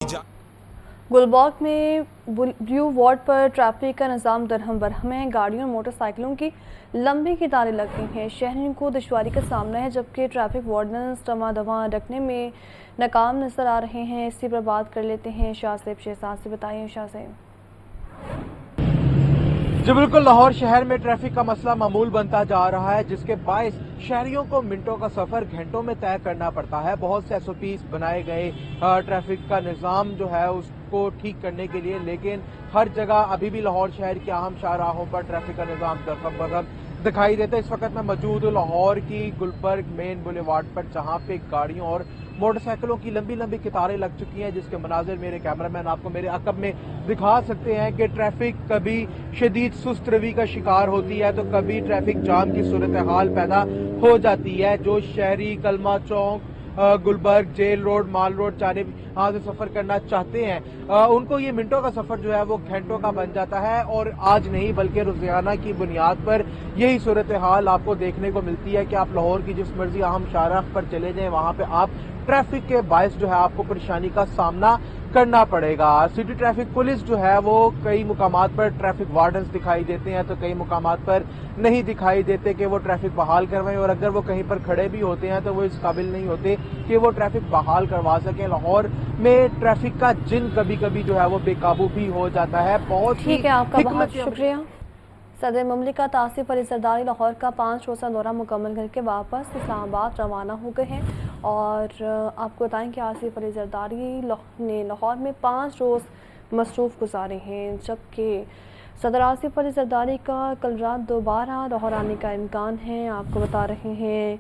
गुलबर्ग में blue ward पर traffic का निज़ाम दरहम बरहम है। गाड़ियों और मोटरसाइकिलों की लंबी कतारें लग गई हैं। शहरियों को दुश्वारी का सामना है, जबकि ट्रैफिक वार्डन्स दवा रखने में नाकाम नजर आ रहे हैं। इसी पर बात कर लेते हैं शाहसेब शहजाद से। बताइए शाहसेब। जी बिल्कुल, लाहौर शहर में ट्रैफिक का मसला मामूल बनता जा रहा है, जिसके बायस शहरियों को मिनटों का सफर घंटों में तय करना पड़ता है। बहुत से एसओपीज बनाए गए ट्रैफिक का निज़ाम जो है उसको ठीक करने के लिए, लेकिन हर जगह अभी भी लाहौर शहर के अहम शाहराहों पर ट्रैफिक का निज़ाम दरकम बरकम दिखाई देता है। इस वक्त मैं मौजूद हूँ लाहौर की गुलबर्ग मेन बुलेवार्ड पर, जहाँ पे गाड़ियों और मोटरसाइकिलों की लंबी लंबी कतारें लग चुकी हैं, जिसके मनाजिर मेरे कैमरामैन आपको मेरे अकब में दिखा सकते हैं कि ट्रैफिक कभी शदीद सुस्त रवि का शिकार होती है तो कभी ट्रैफिक जाम की सूरत हाल पैदा हो जाती है। जो शहरी कलमा चौक, गुलबर्ग, जेल रोड, माल रोड जाने यहाँ से सफर करना चाहते हैं, उनको ये मिनटों का सफर जो है वो घंटों का बन जाता है। और आज नहीं बल्कि रोजाना की बुनियाद पर यही सूरत हाल आपको देखने को मिलती है कि आप लाहौर की जिस मर्जी अहम शाहराह पर चले जाएं, वहां पे आप ट्रैफिक के बायस जो है आपको परेशानी का सामना करना पड़ेगा। सिटी ट्रैफिक पुलिस जो है वो कई मुकामात पर ट्रैफिक वार्डन्स दिखाई देते हैं तो कई मुकामात पर नहीं दिखाई देते कि वो ट्रैफिक बहाल करवाएं, और अगर वो कहीं पर खड़े भी होते हैं तो वो इस काबिल नहीं होते कि वो ट्रैफिक बहाल करवा सकें। लाहौर में ट्रैफिक का जिन कभी कभी जो है वो बेकाबू भी हो जाता है। बहुत ठीक है, आपका बहुत शुक्रिया। सदर मुमलिकत आसिफ अली जरदारी लाहौर का 5 रोज़ा दौरा मुकम्मल करके वापस इस्लामाबाद रवाना हो गए हैं। और आपको बताएं कि आसिफ अली जरदारी ने लाहौर में 5 रोज़ मसरूफ़ गुजारे हैं, जबकि सदर आसिफ अली जरदारी का कल रात दोबारा लाहौर आने का इम्कान है। आपको बता रहे हैं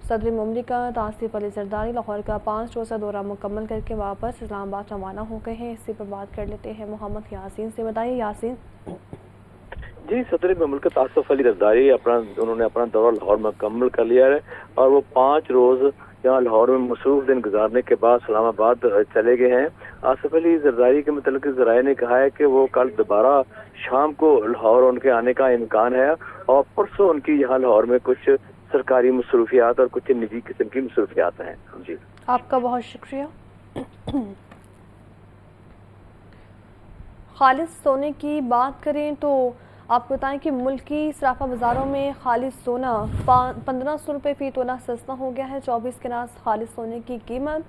सदर मुमलिकत आसिफ अली जरदारी लाहौर का 5 रोज़ा दौरा मुकम्मल करके वापस इस्लामाबाद रवाना हो गए हैं। इसी पर बात कर लेते हैं मोहम्मद यासीन से। बताइए यासीन। जी, सदर मुमलिकत आसिफ अली जरदारी उन्होंने अपना दौरा लाहौर में मुकम्मल कर लिया है और वो 5 रोज यहाँ लाहौर में मसरूफ दिन गुजारने के बाद इस्लामाबाद चले गए हैं। आसिफ अली जरदारी के मुतल्लिक़ ज़राए ने कहा है कि वो कल दोबारा शाम को लाहौर उनके आने का इम्कान है और परसों उनकी यहाँ लाहौर में कुछ सरकारी मसरूफियात और कुछ निजी किस्म की मसरूफियात हैं। जी, आपका बहुत शुक्रिया। खालिस सोने की बात करें तो आपको बताएं कि मुल्की सराफा बाज़ारों में खालिस सोना 1500 रुपये फ़ी तोला सस्ता हो गया है। 24 कैरेट खालिस सोने की कीमत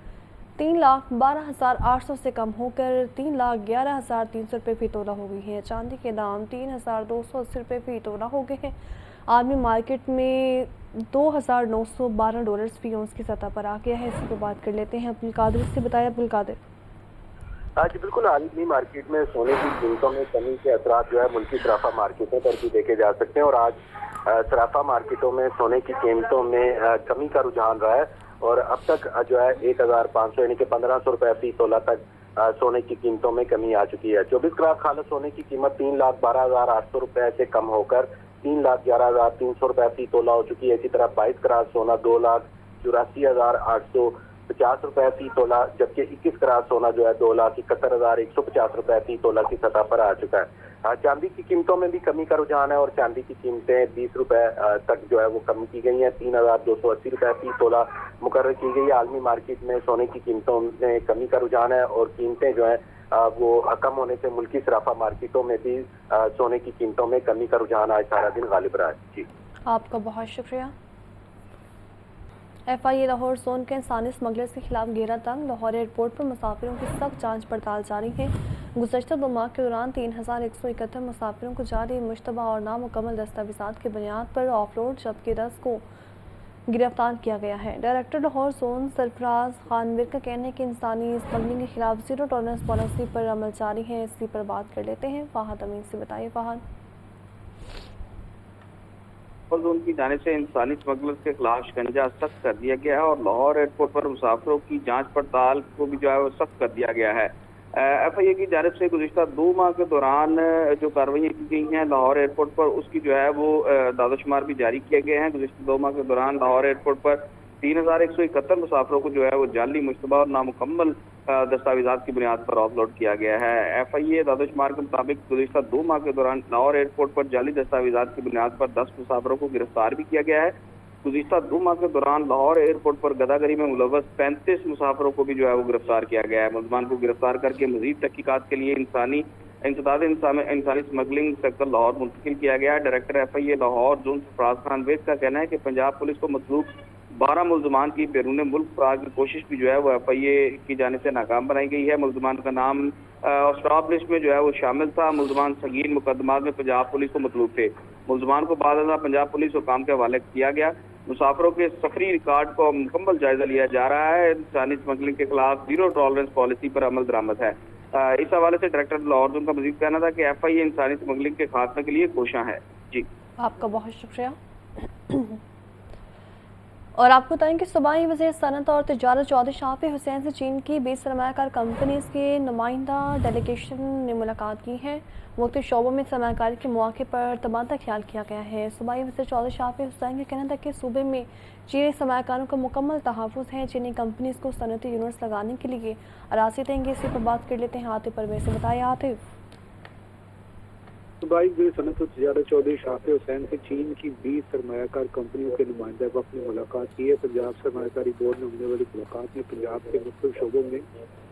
3,12,800 से कम होकर 3,11,300 रुपये फ़ी तोला हो गई है। चांदी के दाम 3,280 रुपये फ़ी तोला हो गए हैं। आलमी मार्केट में $2,912 फ़ी औंस की सतह पर आ गया है। इसी पर बात कर लेते हैं अब्दुल कादिर से। बताया अब्दुल कादिर। आज बिल्कुल आलमी मार्केट में सोने की कीमतों में कमी के असरात जो है मुल्की सराफा मार्केटों पर भी देखे जा सकते हैं और आज सराफा मार्केटों में सोने की कीमतों में कमी का रुझान रहा है और अब तक जो है 1,500 यानी कि 1,500 रुपये फी तोला तक सोने की कीमतों में कमी आ चुकी है। 24 कैरेट खालिस सोने की कीमत 3,12,800 रुपये से कम होकर 3,11,300 रुपये फी तोला हो चुकी है। इसी तरह 22 कैरेट सोना 2,84,850 रुपये फी तोला, जबकि 21 कैरेट सोना जो है 2,71,150 रुपये फी तोला की सतह पर आ चुका है। चांदी की कीमतों में भी कमी का रुझान है और चांदी की कीमतें 20 रुपये तक जो है वो कम की गई हैं। 3,280 रुपये फी तोला मुकर्रर की गई है। आलमी मार्केट में सोने की कीमतों में कमी का रुझान है और कीमतें जो है वो कम होने से मुल्की सराफा मार्केटों में भी सोने की कीमतों में कमी का रुझान आज सारा दिन गालिब रहा है। जी, आपका बहुत शुक्रिया। FIA लाहौर जोन के इंसानी स्मगलर्स के खिलाफ घेरा तंग। लाहौर एयरपोर्ट पर मुसाफिरों की सख्त जांच पड़ताल जारी है। गुज़श्ता 2 माह के दौरान 3,171 मुसाफिरों को जारी मुश्तबा और नामुकम्मल दस्तावेज़ात की बुनियाद पर ऑफलोड, जबकि 10 को गिरफ्तार किया गया है। डायरेक्टर लाहौर जोन सरफराज खानवीर का कहना है कि इंसानी स्मगलिंग के खिलाफ ज़ीरो टॉलरेंस पॉलिसी पर अमल जारी है। इसी पर बात कर लेते हैं फ़ाहद अमीन से। बताइए फ़ाहद। जोन की जाने से इंसानी स्मगलर्स के खिलाफ शिकंजा सख्त कर दिया गया है और लाहौर एयरपोर्ट पर मुसाफिरों की जांच पड़ताल को भी जो है वो सख्त कर दिया गया है। FIA की जानिब से गुज़श्ता 2 माह के दौरान जो कार्रवाइयाँ की गई हैं लाहौर एयरपोर्ट पर, उसकी जो है वो दादोशुमार भी जारी किए गए हैं। गुज़श्ता 2 माह के दौरान लाहौर एयरपोर्ट पर 3,171 मुसाफिरों को जो है वो जाली मुश्तबा और नामुकम्मल दस्तावेज़ात की बुनियाद पर ऑफलोड किया गया है। FIA दादोशुमार के मुताबिक गुज़श्ता 2 माह के दौरान लाहौर एयरपोर्ट पर जाली दस्तावेज़ात की बुनियाद पर 10 मुसाफिरों को गिरफ्तार भी किया गया है गुज़िश्ता 2 माह के दौरान लाहौर एयरपोर्ट पर गदागरी में मुलव्वस 35 मुसाफिरों को भी जो है वो गिरफ्तार किया गया है। मुलजमान को गिरफ्तार करके मजीद तहकीकात के लिए इंसानी स्मगलिंग सेक्टर लाहौर मुंतकिल किया गया है। Director FIA Lahore zone Sarfaraz Khan वेद का कहना है कि पंजाब पुलिस को मतलूब 12 मुलजमान की बैरून मुल्क फरार की कोशिश भी जो है वो FIA की जानिब से नाकाम बनाई गई है। मुलजमान का नाम स्टॉप लिस्ट में जो है वो शामिल था। मुलजमान संगीन मुकदमात में पंजाब पुलिस को मतलूब थे। मुलजमान को बाद पंजाब पुलिस हुकाम के हवाले किया गया। मुसाफिरों के सफरी रिकॉर्ड को मुकम्मल जायजा लिया जा रहा है। इंसानी स्मगलिंग के खिलाफ जीरो टॉलरेंस पॉलिसी पर अमल दरामद है। इस हवाले से डायरेक्टर लाहौर जोन का मजीद कहना था कि FIA इंसानी स्मगलिंग के खात्मे के लिए कोशां है। जी, आपका बहुत शुक्रिया। और आपको बताएं कि सूबाई वज़ीर सनत और तिजारत चौधरी शाफी हुसैन से चीन की 20 सरमायाकार कंपनीज के नुमाइंदा डेलीगेशन ने मुलाकात की है। मुख्तलिफ शोबों में सरमायाकारी के मौके पर तबादला ख्याल किया गया है। सूबाई वज़ीर चौधरी शाफी हुसैन का कहना था कि सूबे में चीनी सरमायाकारों का मुकम्मल तहफ़्फ़ुज़ है। चीनी कंपनीज को सनती यूनिट्स लगाने के लिए अराज़ी देंगे। इसी पर बात कर लेते हैं आतिफ परवेज़ से। बताया आतिफ। सूबाई वज़ीर सनत और तिजारत चौधरी शाफी हुसैन से चीन की 20 सरमायाकार कंपनियों के नुमाइंदा वक्त ने मुलाकात की है। पंजाब सरमायाकारी बोर्ड में होने वाली मुलाकात में पंजाब के मुख्तलिफ शोबों में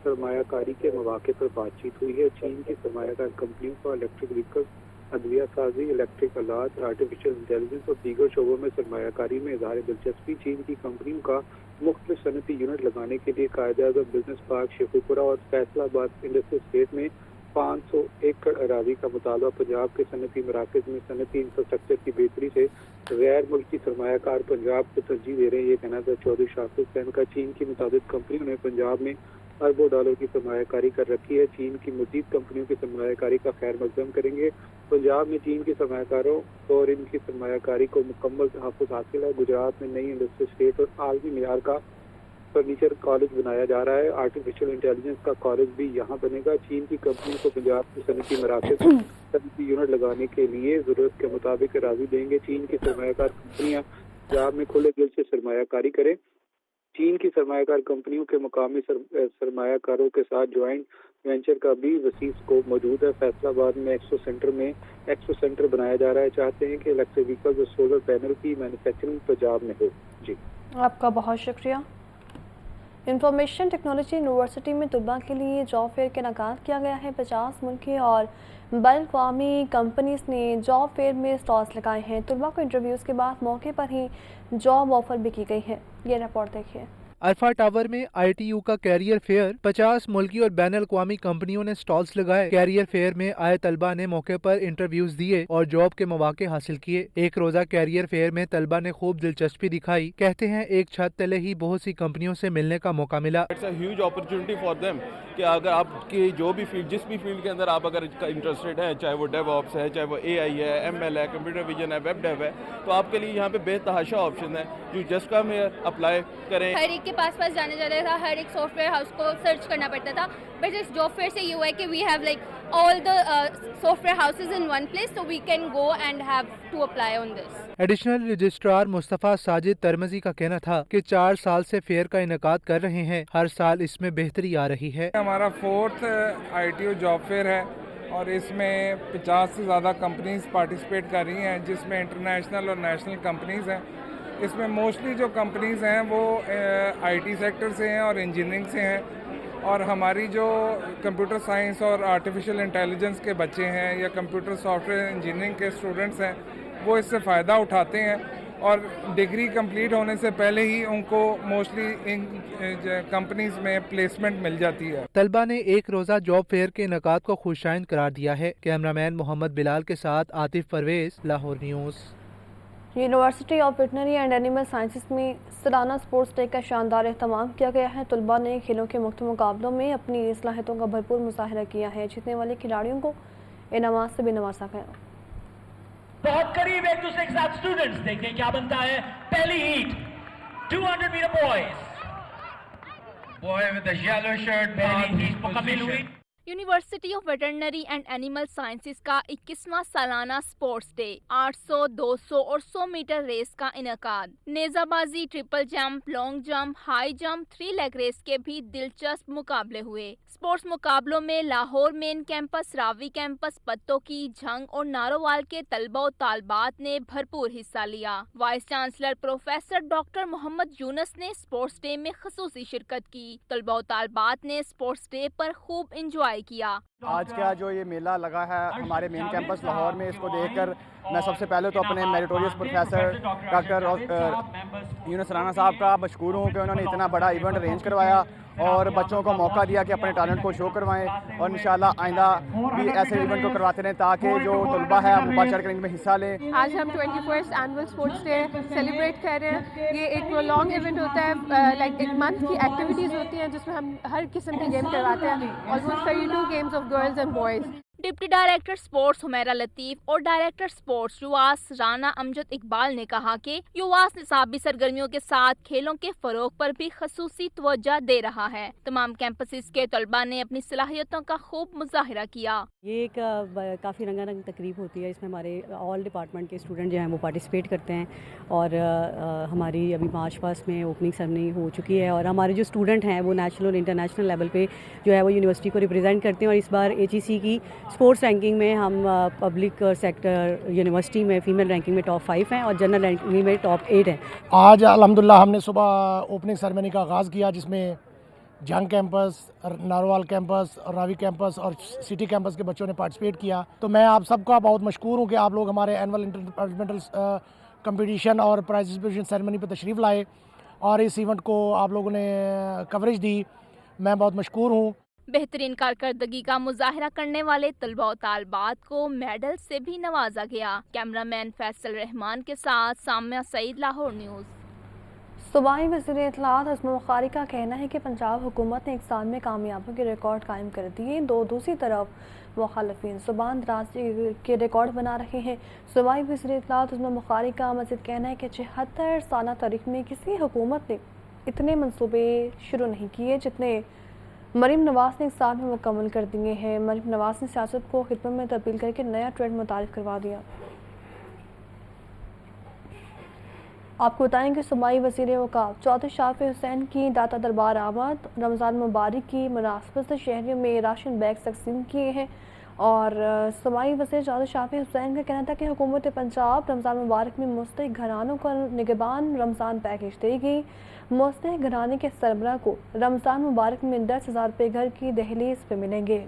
सरमायाकारी के मौके पर बातचीत हुई है। चीन की सरमायाकार कंपनियों का इलेक्ट्रिक व्हीकल, अदविया साजी, इलेक्ट्रिक आलात, आर्टिफिशियल इंटेलिजेंस और दीगर शोबों में सरमायाकारी में इज़हार दिलचस्पी। चीन की कंपनियों का मुख्तलिफ सनती यूनिट लगाने के लिए कायद-ए-आज़म बिजनेस पार्क शेखुपुरा और फैसलाबाद इंडस्ट्रियल स्टेट में 500 एकड़ अराजी का मुतालबा। पंजाब के सनती मराकज़ में सनती इंफ्रास्ट्रक्चर की बेहतरी से गैर मुल्की सरमायाकार पंजाब को तरजीह दे रहे हैं। ये कहना था चौधरी शाफी हुसैन का। चीन की मुताबिक कंपनियों ने पंजाब में अरबों डॉलर की सरमायाकारी कर रखी है। चीन की मजीद कंपनियों की सरमायाकारी का खैर मकदम करेंगे। पंजाब में चीन के सरमायाकारों और इनकी सरमायाकारी को मुकम्मल तहफ़्फ़ुज़ हासिल है। गुजरात में नई इंडस्ट्रियल स्टेट और आलमी मेयार का फर्नीचर कॉलेज बनाया जा रहा है। आर्टिफिशियल इंटेलिजेंस का कॉलेज भी यहाँ बनेगा। चीन की कंपनी को पंजाब की सनती मराकज़ सनती यूनिट लगाने के लिए ज़रूरत के मुताबिक राज़ी देंगे। चीन की सरमायाकार कंपनियाँ पंजाब में खुले दिल से सरमायाकारी करें। चीन की सरमायाकार कंपनियों के मुकामी सरमायाकारों के साथ ज्वाइंट वेंचर का भी वसीह स्कोप मौजूद है। फैसलाबाद में एक्सपो सेंटर बनाया जा रहा है। चाहते हैं कि इलेक्ट्रिक व्हीकल्स और सोलर पैनल की मैन्युफैक्चरिंग पंजाब में हो। जी, आपका बहुत शुक्रिया। इंफॉर्मेशन टेक्नोलॉजी यूनिवर्सिटी में तलबा के लिए जॉब फेयर का इनेकाद किया गया है। 50 मुल्की और बैन-अवी कंपनीज ने जॉब फेयर में स्टॉल्स लगाए हैं। तलबा को इंटरव्यूज़ के बाद मौके पर ही जॉब ऑफर भी की गई है। ये रिपोर्ट देखिए। अल्फा टावर में ITU का कैरियर फेयर 50 मुल्की और बैन अवी कंपनियों ने स्टॉल्स लगाए। कैरियर फेयर में आए तलबा ने मौके पर इंटरव्यूज दिए और जॉब के मौके हासिल किए। एक रोजा कैरियर फेयर में तलबा ने खूब दिलचस्पी दिखाई। कहते हैं एक छत तले ही बहुत सी कंपनियों से मिलने का मौका मिला। It's a huge opportunity for them कि अगर आपकी जो भी फील्ड, जिस भी फील्ड के अंदर आप अगर इंटरेस्टेड हैं, चाहे वो डेवऑप्स है, चाहे वो AI है, ML है, कंप्यूटर विजन है, वेब डेव है, तो आपके लिए यहाँ पे बेतहाशा ऑप्शन है। You just come here, apply करें। हर एक के पास जाने जाता था, हर एक सॉफ्टवेयर हाउस को सर्च करना पड़ता था। बट इस जॉब फेयर से ये हुआ है कि we have like all the software houses in one place, so we can go and have to apply on this. Additional registrar Mustafa Sajid Tirmizi का कहना था कि 4 साल से फेयर का इनेकाद कर रहे हैं। हर साल इसमें बेहतरी आ रही है। हमारा 4th ITU जॉब फेयर है और इसमें 50 से ज़्यादा कंपनीज पार्टिसिपेट कर रही हैं, जिसमें इंटरनेशनल और नेशनल कंपनीज हैं। इसमें मोस्टली जो कंपनीज हैं वो IT सेक्टर से हैं और इंजीनियरिंग से हैं। और हमारी जो कंप्यूटर साइंस और आर्टिफिशियल इंटेलिजेंस के बच्चे हैं या कंप्यूटर सॉफ्टवेयर इंजीनियरिंग के स्टूडेंट्स हैं, वो इससे फ़ायदा उठाते हैं और डिग्री कंप्लीट होने से पहले ही उनको मोस्टली इन कंपनीज में प्लेसमेंट मिल जाती है। तलबा ने एक रोज़ा जॉब फेयर के इनेकाद को खुशाइंद करार दिया है। कैमरामैन मोहम्मद बिलाल के साथ Atif Pervez, Lahore news. University of veterinary and animal sciences में सालाना स्पोर्ट्स डे का शानदार एहतमाम किया गया है। तलबा ने खेलों के मुख्तलिफ मुकाबलों में अपनी सलाहियतों का भरपूर मुजाहिरा किया है। जीतने वाले खिलाड़ियों को इनामात से भी नवाजा गया। बहुत करीब एक दूसरे के साथ स्टूडेंट्स, देखते क्या बनता है। पहली heat 200 metre boy with the yellow shirt, पहली हीट मुकम्मल हुई। University of veterinary and animal sciences का 21वां सालाना स्पोर्ट्स डे 800, 200 और 100 मीटर रेस का इनेकाद। नेजाबाजी, triple jump, long jump, high jump, 3 leg race के भी दिलचस्प मुकाबले हुए। स्पोर्ट्स मुकाबलों में Lahore main campus, Ravi campus, Pattoki, Jhang और नारोवाल के तलबा और तालबात ने भरपूर हिस्सा लिया। Vice chancellor professor doctor Mohammad Yunus ने स्पोर्ट्स डे में खसूसी शिरकत की। तलबा और तालबात ने स्पोर्ट्स डे पर खूब इंजॉय किया। आज का जो ये मेला लगा है हमारे मेन कैंपस लाहौर में, इसको देखकर मैं सबसे पहले तो अपने meritorious professor doctor Yunus Rana साहब का मशकूर हूँ कि उन्होंने इतना बड़ा इवेंट अरेंज करवाया और बच्चों को मौका दिया कि अपने टैलेंट को शो करवाएं और इंशाल्लाह आइंदा भी ऐसे इवेंट को करवाते रहें ताकि जो तलबा है वो बढ़ चढ़ कर इनमें हिस्सा लें। आज हम 21st annual sports day celebrate कर रहे हैं। ये एक लॉन्ग इवेंट होता है, लाइक एक मंथ की एक्टिविटीज़ होती हैं जिसमें हम हर किस्म के गेम करवाते हैं, almost 32 games of girls and boys. Deputy director sports Humaira Latif और डायरेक्टर स्पोर्ट्स युवास राना अमजद इकबाल ने कहा कि युवास निसाबी सरगर्मियों के साथ खेलों के फरोग पर भी खसूसी तवज्जो दे रहा है। तमाम कैंपसेस के तलबा ने अपनी सलाहियतों का खूब मुजाहिरा किया। ये एक काफ़ी रंगारंग तकरीब होती है, इसमें हमारे ऑल डिपार्टमेंट के स्टूडेंट जो हैं वो पार्टिसिपेट करते हैं और हमारी अभी मार्च पास में ओपनिंग सेरेमनी हो चुकी है और हमारे जो स्टूडेंट हैं वो नेशनल और इंटरनेशनल लेवल पे जो है वो यूनिवर्सिटी को रिप्रेजेंट करते हैं और इस बार HEC की स्पोर्ट्स रैंकिंग में हम पब्लिक सेक्टर यूनिवर्सिटी में फ़ीमेल रैंकिंग में टॉप 5 हैं और जनरल रैंकिंग में टॉप 8 हैं। आज अल्हम्दुलिल्लाह हमने सुबह ओपनिंग सेरेमनी का आगाज़ किया जिसमें जंग campus, Narowal campus, Ravi campus और सिटी कैंपस के बच्चों ने पार्टिसिपेट किया। तो मैं आप सबका बहुत मशकूर हूँ कि आप लोग हमारे एनुअल इंटर डिपार्टमेंटल कंपटीशन और प्राइज डिस्ट्रीब्यूशन सेरेमनी पर तशरीफ़ लाए और इस इवेंट को आप लोगों ने कवरेज दी। मैं बहुत मशकूर हूँ। बेहतरीन कारकर्दगी का मुजाहरा करने वाले तलबा और तालबात को मेडल से भी नवाजा गया। कैमरामैन फैसल रहमान के साथ साम्या सईद, लाहौर न्यूज़। सूबाई वज़ीर इत्तलात हसन बुखारी का कहना है कि पंजाब हुकूमत ने एक साल में कामयाबियों के रिकॉर्ड कायम कर दिए। दूसरी तरफ मुखालफिन ज़ुबान दराज के रिकॉर्ड बना रहे हैं। सूबाई वज़ीर इत्तलात हसन बुखारी का मज़ीद कहना है कि 76 साल तारीख में किसी हुकूमत ने इतने मनसूबे शुरू नहीं किए जितने मरीम नवाज़ ने एक साल में मुकम्मल कर दिए हैं। मरीम नवाज़ ने सियासत को खिदमत में तब्दील करके नया ट्रेंड मुतारिफ करवा दिया। आपको बताएं कि सूबाई वज़ीर औक़ाफ़ चौधरी शाफी हुसैन की दाता दरबार आमद रमज़ान मुबारक की मुनासबत से शहरियों में राशन बैग तकसीम किए हैं और सूबाई वज़ीर चौधरी शाफी हुसैन का कहना था कि हुकूमत पंजाब रमज़ान मुबारक में मुस्तहिक़ घरानों को निगहबान रमज़ान पैकेज देगी। मुस्तहिक़ घराने के सरबराह को रमज़ान मुबारक में 10,000 रुपये घर की दहलीज पे मिलेंगे।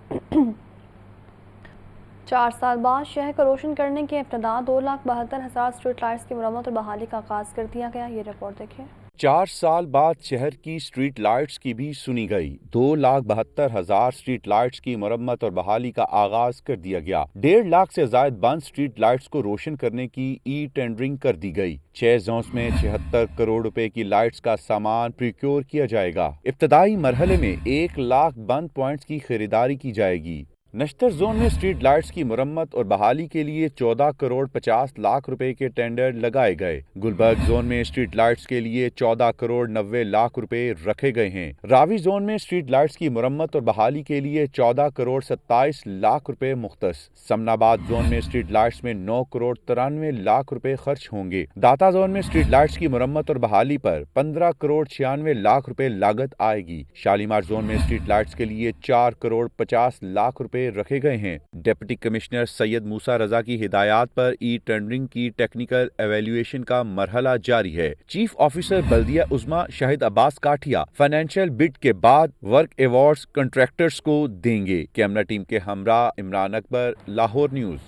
4 साल बाद शहर को रोशन करने के इब्तिदा 2,72,000 स्ट्रीट लाइट्स की मरम्मत और बहाली का आगाज़ कर दिया गया। ये रिपोर्ट देखिए। 4 साल बाद शहर की स्ट्रीट लाइट्स की भी सुनी गई। 2,72,000 स्ट्रीट लाइट्स की मरम्मत और बहाली का आगाज कर दिया गया। 1.5 लाख से ज्यादा बंद स्ट्रीट लाइट्स को रोशन करने की ई टेंडरिंग कर दी गई। 6 जोन्स में 76 करोड़ रुपए की लाइट्स का सामान प्रिक्योर किया जाएगा। इब्तदाई मरहले में 1 लाख बंद पॉइंट्स की खरीदारी की जाएगी। नश्तर जोन में स्ट्रीट लाइट्स की मुरम्मत और बहाली के लिए 14 करोड़ 50 लाख रुपए के टेंडर लगाए गए। गुलबर्ग जोन में स्ट्रीट लाइट्स के लिए 14 करोड़ 90 लाख रुपए रखे गए हैं। रावी जोन में स्ट्रीट लाइट्स की मुरम्मत और बहाली के लिए 14 करोड़ 27 लाख रुपए मुख्तस। समनाबाद जोन में स्ट्रीट लाइट्स में 9 करोड़ 93 लाख रुपए खर्च होंगे। दाता जोन में स्ट्रीट लाइट्स की मुरम्मत और बहाली पर 15 करोड़ 96 लाख रुपए लागत आएगी। शालीमार जोन में स्ट्रीट लाइट्स के लिए 4 करोड़ 50 लाख रुपए रखे गए हैं। डिप्टी कमिश्नर सैयद मूसा रजा की हिदायत पर ई टेंडरिंग की टेक्निकल एवेल्युएशन का मरहला जारी है। चीफ ऑफिसर बल्दिया उज़्मा शाहिद अब्बास काठिया फाइनेंशियल बिड के बाद वर्क अवार्ड्स कंट्रैक्टर्स को देंगे। कैमरा टीम के हमरा इमरान अकबर, लाहौर न्यूज़।